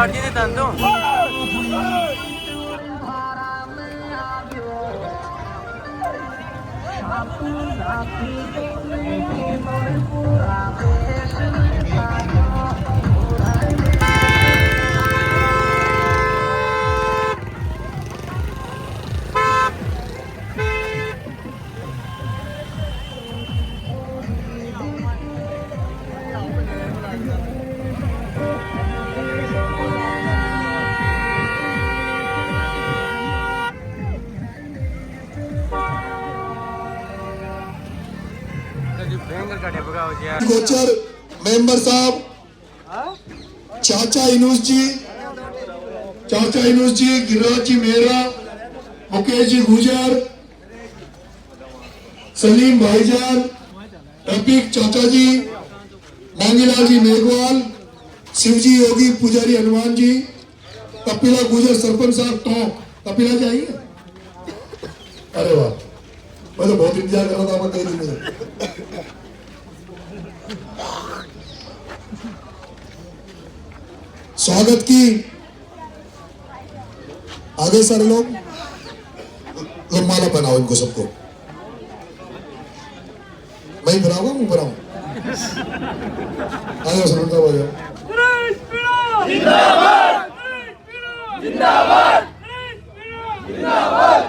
मर्जी देता तो गोचर मेंबर साहब चाचा इनूस जी, गिरिराज जी मेहरा, मुकेश जी गुजर, सलीम भाईजान, रफीक चाचा जी, मांगीलाल जी मेघवाल, शिवजी योगी पुजारी हनुमान जी, कपिला गुजर सरपंच साहब टॉप। कपिला जी आई है? अरे वाह, मैं तो बहुत इंतजार कर रहा था मैं कई दिन से। स्वागत की आगे सारे लोग माला पहनाओ इनको सबको। मैं ही बनाऊंगा, मुंह बनाऊं। आगे सरपंच साहब आ जाओ। जिंदाबाद जिंदाबाद जिंदाबाद।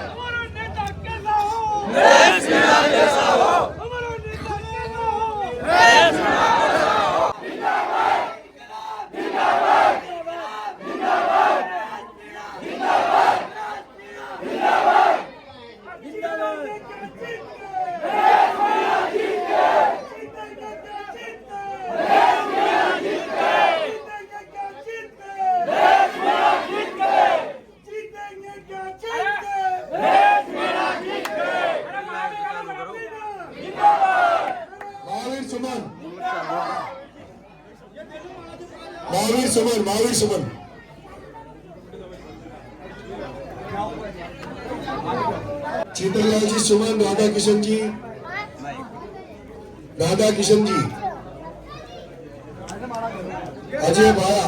महावीर सुमन चीतललाल जी सुमन, राधा किशन जी, अजय भाया,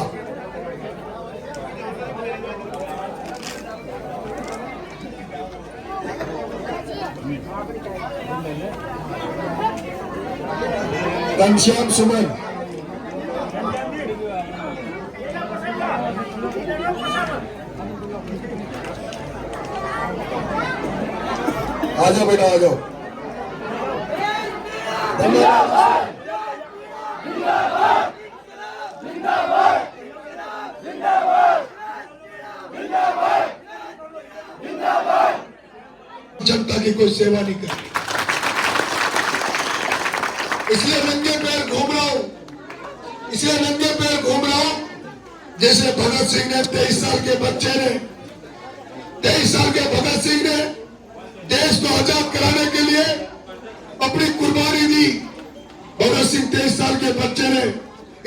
घनश्याम सुमन, आ जाओ बेटा आ जाओ। जनता की कोई सेवा नहीं कर, इसलिए नंगे पैर घूम रहा हूं, जैसे भगत सिंह ने 23 साल के बच्चे ने 23 साल के भगत सिंह ने देश को आजाद कराने के लिए अपनी कुर्बानी दी। भगत सिंह 23 साल के बच्चे ने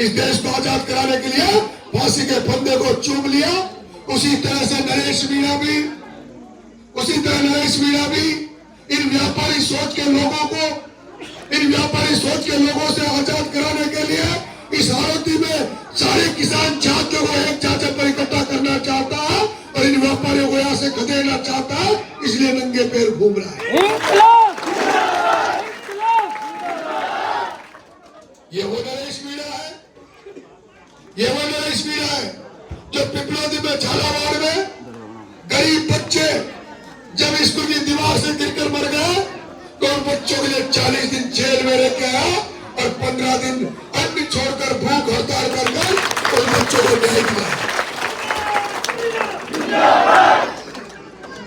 इस देश को आजाद कराने के लिए फांसी के फंदे को चूम लिया। उसी तरह से नरेश मीणा भी इन व्यापारी सोच के लोगों से आजाद कराने के लिए इस हालती में सारे किसान छात्रों को एक चाचा पर इकट्ठा करना चाहता है और इन व्यापारियों को यहाँ से खदेड़ना चाहता है, इसलिए नंगे पैर घूम रहा है। ये वो नरेश मीणा है जो पिपलोदी में झालावाड़ में गरीब बच्चे जब स्कूल की दीवार से गिरकर मर गए तो उन बच्चों के लिए 40 दिन जेल में रह गया और 15 दिन अन्न छोड़कर भूख हड़ताल कर उन बच्चों को न्याय दिया।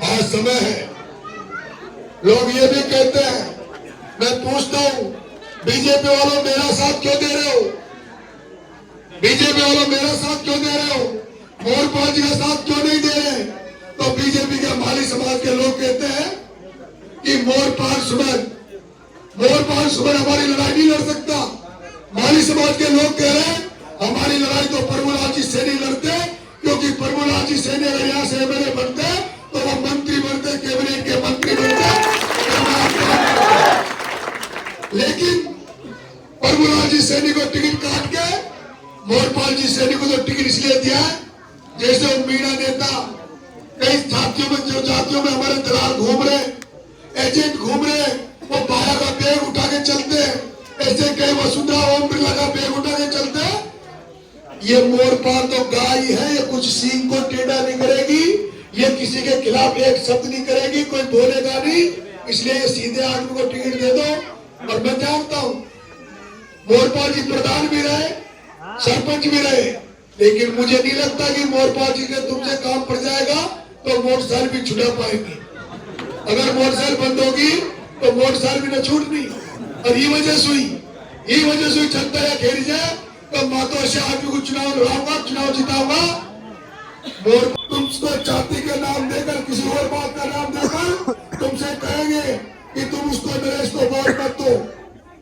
आज समय है, लोग ये भी कहते हैं, मैं पूछता हूं बीजेपी वालों मेरा साथ क्यों दे रहे हो? मोरपाल जी का साथ क्यों नहीं दे रहे? तो बीजेपी के माली समाज के लोग कहते हैं कि मोरपाल सुमन हमारी लड़ाई नहीं लड़ सकता। माली समाज के लोग कह रहे हैं हमारी लड़ाई तो प्रभुलाल जी सैनी लड़ते, क्योंकि प्रभुलाल जी सैनी अगर यहाँ से एमएलए बनते तो वो मंत्री बनते, कैबिनेट के मंत्री बनते। लेकिन प्रभुलाल जी सैनी को टिकट काट के मोरपाल जी सैनी को तो टिकट इसलिए दिया जैसे वो मीणा नेता, कई जातियों में हमारे दलाल घूम रहे, एजेंट घूम रहे, वो बाया का बैग उठा के चलते हैं, ऐसे कई वसुंधरा ओम बिरला का बैग उठा के चलते हैं। ये मोरपाल तो गाय है, ये कुछ सींग को टेढ़ा नहीं करेगी, ये किसी के खिलाफ एक शब्द नहीं करेगी, कोई बोलेगा नहीं, इसलिए ये सीधे आदमी को टिकट दे दो। और मैं जानता हूं मोरपाल जी प्रधान भी रहे, सरपंच भी रहे, लेकिन मुझे नहीं लगता कि मोरपाल जी के तुमसे काम पड़ जाएगा तो मोटरसाइकिल भी छुड़ा पाएंगे। अगर मोटरसाइकिल बंद होगी तो मोटरसाइकिल भी न छूटनी। और ये वजह सुई जनता या खेल जाए तो मातो से आदमी को चुनाव लड़ाऊंगा, चुनाव जिताऊंगा। तुमको जाति के नाम देकर, किसी और बात का नाम देकर तुमसे कहेंगे कि तुम उसको नरेश को वोट कर दो।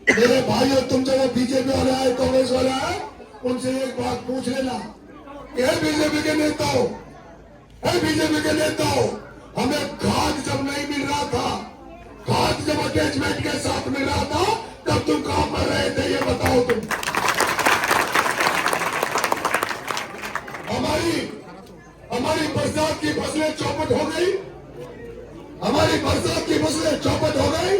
मेरे भाइयों, तुम जब बीजेपी वाले आए, कांग्रेस वाले आए, उनसे एक बात पूछ लेना, बीजेपी के नेता हो, बीजेपी के नेता हो, हमें खाद जब नहीं मिल रहा था, खाद जब अटैचमेंट के साथ मिल रहा था, तब तुम कहां पर रहे थे, ये बताओ तुम। हमारी बरसात की फसलें चौपट हो गई, हमारी बरसात की फसलें चौपट हो गई।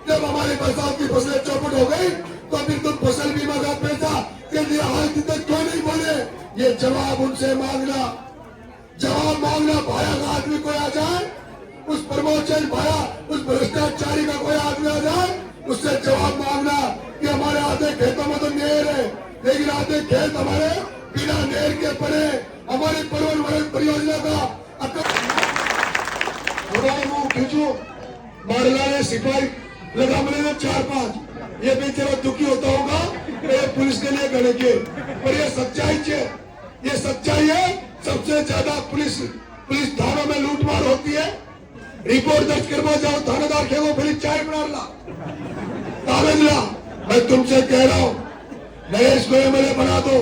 जब हमारी बरसात की फसलें चौपट हो गई तो फिर तुम फसल बीमा का पैसा के लिए हाल तक क्यों नहीं बोले? ये जवाब उनसे मांगना, भाया का आदमी कोई आ जाए, उस प्रमोचन भाया, उस भ्रष्टाचारी का कोई आदमी आ जाए, उससे जवाब मांगना कि हमारे आधे खेतों में तो नहर है, लेकिन आधे खेत हमारे बिना नहर के पड़े। हमारी परियोजना का खींचो, मारला सिपाही लगा मिले 4-5, ये बेचारा दुखी होता होगा पुलिस के लिए गले के, पर ये सच्चाई है। सबसे ज्यादा पुलिस थानों में लूटमार होती है। रिपोर्ट दर्ज करवा जाओ, थानेदार के वो फिर चाय बना ला, कागज ला। मैं तुमसे कह रहा हूं, नरेश को एमएलए बना दो।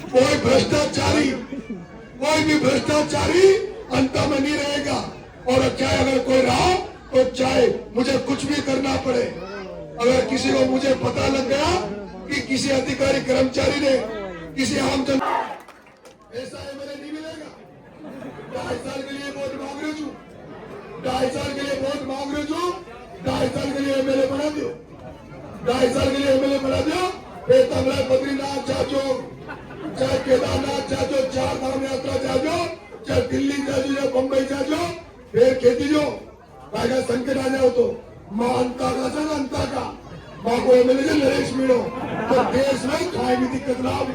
कोई भी भ्रष्टाचारी अंत में नहीं रहेगा, और चाहे अगर कोई रहा तो चाहे मुझे कुछ भी करना पड़े, अगर किसी को मुझे पता लग गया कि किसी अधिकारी कर्मचारी ने किसी आम जन ऐसा एमएलए नहीं मिलेगा। 2.5 साल के लिए वोट मांग रहे छू, 2.5 साल के लिए वोट मांग रहे छू, 2.5 साल के लिए एमएलए बना दो, 2.5 साल के लिए एमएलए बना दो। फिर तमला बद्रीनाथ जाजो, चाहे केदारनाथ जाजो, 4 धाम यात्रा जाजो, चाहे दिल्ली जाजो या बम्बई जाजो, फिर खेती जो कायदा संकट आ जाओ तो मां अंता का मां को एमएलए नरेश मिलो तो देश में खाए की दिक्कत ना होगी,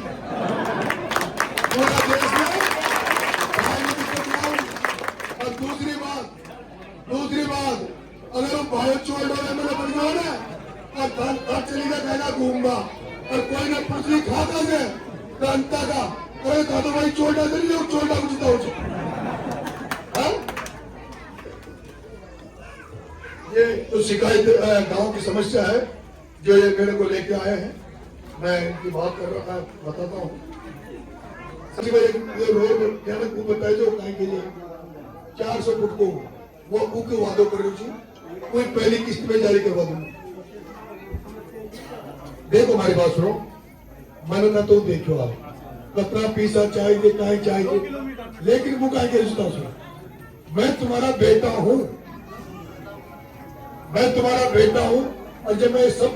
पूरा देश में खाए की दिक्कत ना होगी। और दूसरी बात अगर हम भारत छोड़ दो एमएलए बन गए ना और घर चलेगा कहना घूमगा और कोई ना पुछली खाता से अंता का कोई खा तो भाई छोटा से नहीं छोटा कुछ हो ये तो शिकायत गांव की समस्या है जो ये मेरे को लेके आए हैं। मैं इनकी बात कर रहा था, बताता हूँ। सबसे पहले रोड ज्ञानक को बताए जो कहीं के लिए 400 फुट को वो बुक वादों कर रही थी, कोई पहली किस्त में जारी करवा दूंगा। देखो हमारी बात सुनो, मैंने ना तो देखो आप कतना पैसा चाहिए कहीं चाहिए, लेकिन वो कहीं के रिश्ता सुनो, मैं तुम्हारा बेटा हूं और जब मैं सब